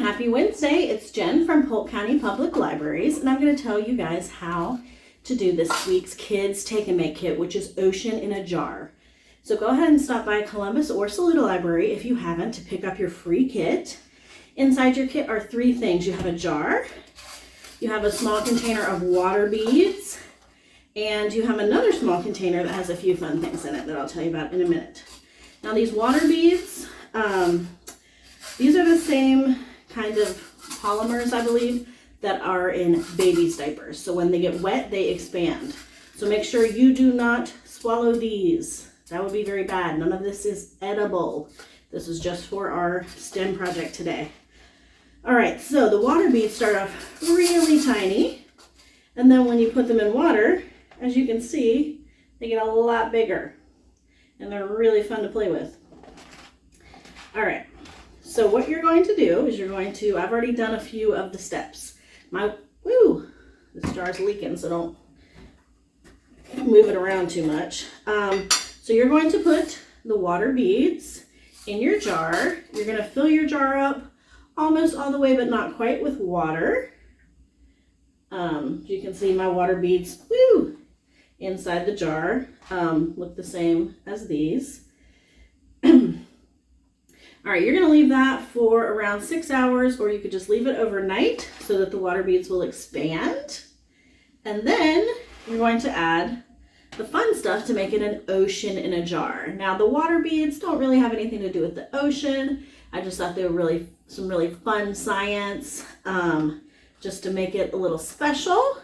Happy Wednesday. It's Jen from Polk County Public Libraries, and I'm going to tell you guys how to do this week's Kids Take and Make Kit, which is Ocean in a Jar. So go ahead and stop by Columbus or Saluda Library if you haven't to pick up your free kit. Inside your kit are three things. You have a jar, you have a small container of water beads, and you have another small container that has a few fun things in it that I'll tell you about in a minute. Now these water beads, these are the same kind of polymers, I believe, that are in babies' diapers. So when they get wet, they expand. So make sure you do not swallow these. That would be very bad. None of this is edible. This is just for our STEM project today. All right, so the water beads start off really tiny. And then when you put them in water, as you can see, they get a lot bigger. And they're really fun to play with. All right. So what you're going to do is I've already done a few of the steps. This jar's leaking, so don't move it around too much. So you're going to put the water beads in your jar. You're going to fill your jar up almost all the way, but not quite, with water. You can see my water beads, inside the jar look the same as these. All right, you're gonna leave that for around 6 hours, or you could just leave it overnight so that the water beads will expand. And then you're going to add the fun stuff to make it an ocean in a jar. Now the water beads don't really have anything to do with the ocean. I just thought they were some really fun science, just to make it a little special.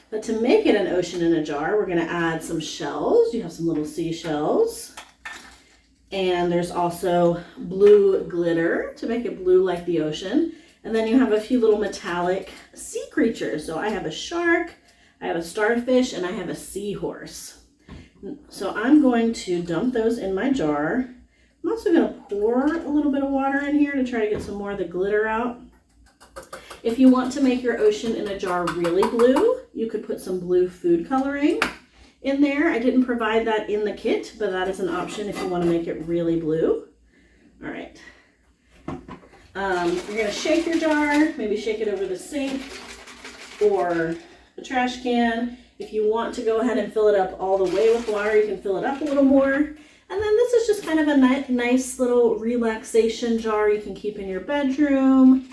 But to make it an ocean in a jar, we're gonna add some shells. You have some little seashells. And there's also blue glitter to make it blue like the ocean. And then you have a few little metallic sea creatures. So I have a shark, I have a starfish, and I have a seahorse. So I'm going to dump those in my jar. I'm also going to pour a little bit of water in here to try to get some more of the glitter out. If you want to make your ocean in a jar really blue, you could put some blue food coloring in there. I didn't provide that in the kit, but that is an option if you want to make it really blue. All right. You're going to shake your jar, maybe shake it over the sink or the trash can. If you want to go ahead and fill it up all the way with water, you can fill it up a little more. And then this is just kind of a nice little relaxation jar you can keep in your bedroom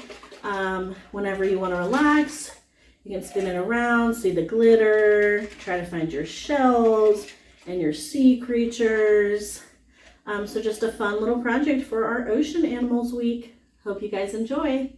whenever you want to relax. You can spin it around, see the glitter, try to find your shells and your sea creatures. So just a fun little project for our Ocean Animals Week. Hope you guys enjoy.